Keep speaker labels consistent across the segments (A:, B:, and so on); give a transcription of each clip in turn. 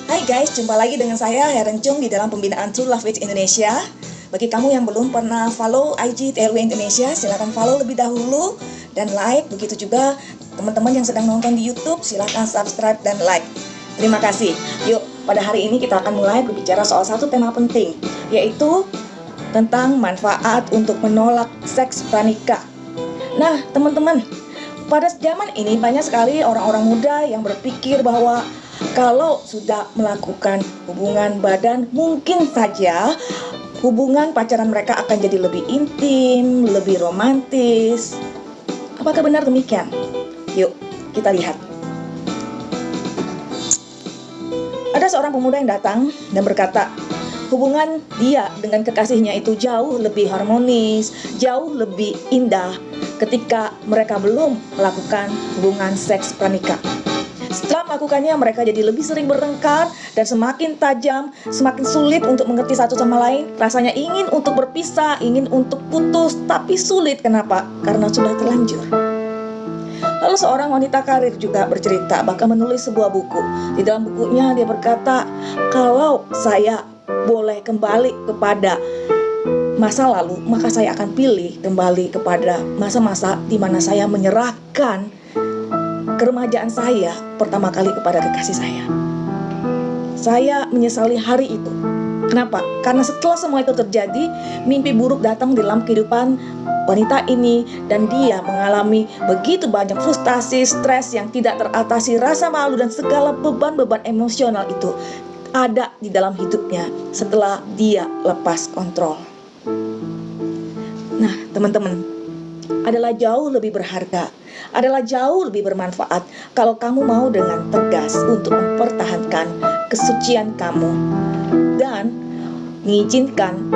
A: Hai guys, jumpa lagi dengan saya Heren Chung di dalam pembinaan True Love Wage Indonesia. Bagi kamu yang belum pernah follow IG TLW Indonesia, silakan follow lebih dahulu dan like. Begitu juga teman-teman yang sedang nonton di YouTube, silakan subscribe dan like. Terima kasih. Yuk, pada hari ini kita akan mulai berbicara soal satu tema penting, yaitu tentang manfaat untuk menolak seks pranikah. Nah, teman-teman, pada zaman ini banyak sekali orang-orang muda yang berpikir bahwa kalau sudah melakukan hubungan badan, mungkin saja hubungan pacaran mereka akan jadi lebih intim, lebih romantis. Apakah benar demikian? Yuk, kita lihat. Ada seorang pemuda yang datang dan berkata, hubungan dia dengan kekasihnya itu jauh lebih harmonis, jauh lebih indah ketika mereka belum melakukan hubungan seks pranikah. Setelah melakukannya, mereka jadi lebih sering bertengkar dan semakin tajam, semakin sulit untuk mengerti satu sama lain. Rasanya ingin untuk berpisah, ingin untuk putus, tapi sulit. Kenapa? Karena sudah terlanjur. Lalu seorang wanita karir juga bercerita, bahkan menulis sebuah buku. Di dalam bukunya dia berkata, kalau saya boleh kembali kepada masa lalu, maka saya akan pilih kembali kepada masa-masa di mana saya menyerahkan keremajaan saya pertama kali kepada kekasih saya. Saya menyesali hari itu. Kenapa? Karena setelah semua itu terjadi, mimpi buruk datang dalam kehidupan wanita ini, dan dia mengalami begitu banyak frustasi, stres yang tidak teratasi, rasa malu dan segala beban-beban emosional itu ada di dalam hidupnya setelah dia lepas kontrol. Nah, teman-teman, adalah jauh lebih berharga, adalah jauh lebih bermanfaat kalau kamu mau dengan tegas untuk mempertahankan kesucian kamu dan mengizinkan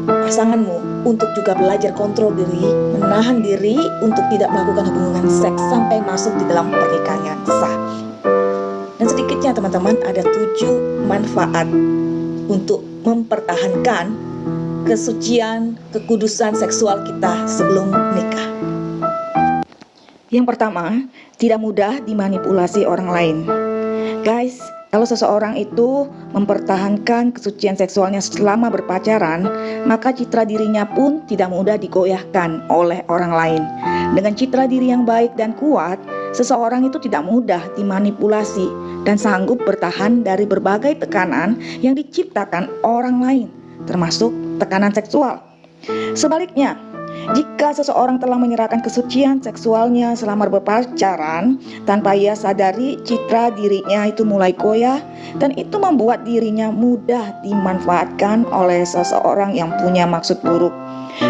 A: pasanganmu untuk juga belajar kontrol diri, menahan diri untuk tidak melakukan hubungan seks sampai masuk di dalam pernikahan yang sah. Dan sedikitnya teman-teman, ada 7 manfaat untuk mempertahankan kesucian, kekudusan seksual kita sebelum menikah. Yang pertama, tidak mudah dimanipulasi orang lain. Guys, kalau seseorang itu mempertahankan kesucian seksualnya selama berpacaran, maka citra dirinya pun tidak mudah digoyahkan oleh orang lain. Dengan citra diri yang baik dan kuat, seseorang itu tidak mudah dimanipulasi dan sanggup bertahan dari berbagai tekanan yang diciptakan orang lain, termasuk tekanan seksual. Sebaliknya, jika seseorang telah menyerahkan kesucian seksualnya selama berpacaran, tanpa ia sadari citra dirinya itu mulai goyah, dan itu membuat dirinya mudah dimanfaatkan oleh seseorang yang punya maksud buruk.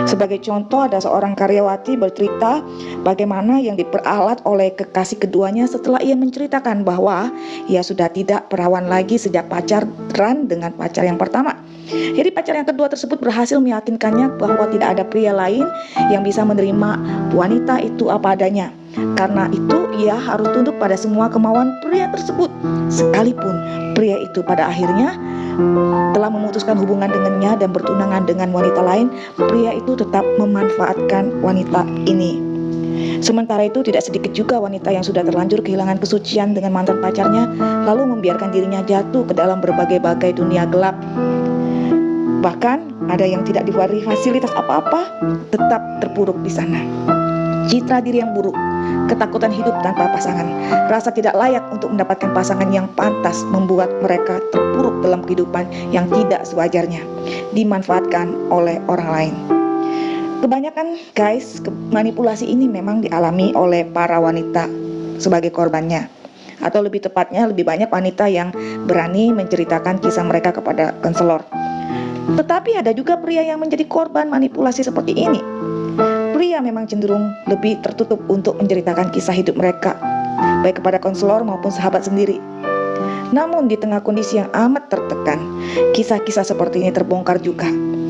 A: Sebagai contoh, ada seorang karyawati bercerita bagaimana yang diperalat oleh kekasih keduanya setelah ia menceritakan bahwa ia sudah tidak perawan lagi sejak pacaran dengan pacar yang pertama. Jadi pacar yang kedua tersebut berhasil meyakinkannya bahwa tidak ada pria lain yang bisa menerima wanita itu apa adanya. Karena itu ia harus tunduk pada semua kemauan pria tersebut. Sekalipun pria itu pada akhirnya telah memutuskan hubungan dengannya dan bertunangan dengan wanita lain, pria itu tetap memanfaatkan wanita ini. Sementara itu tidak sedikit juga wanita yang sudah terlanjur kehilangan kesucian dengan mantan pacarnya, lalu membiarkan dirinya jatuh ke dalam berbagai-bagai dunia gelap. Bahkan ada yang tidak diberi fasilitas apa-apa, tetap terpuruk di sana. Citra diri yang buruk, ketakutan hidup tanpa pasangan, rasa tidak layak untuk mendapatkan pasangan yang pantas membuat mereka terpuruk dalam kehidupan yang tidak sewajarnya, dimanfaatkan oleh orang lain. Kebanyakan guys, manipulasi ini memang dialami oleh para wanita sebagai korbannya. Atau lebih tepatnya, lebih banyak wanita yang berani menceritakan kisah mereka kepada konselor. Tetapi ada juga pria yang menjadi korban manipulasi seperti ini. Pria memang cenderung lebih tertutup untuk menceritakan kisah hidup mereka, baik kepada konselor maupun sahabat sendiri. Namun di tengah kondisi yang amat tertekan, kisah-kisah seperti ini terbongkar juga.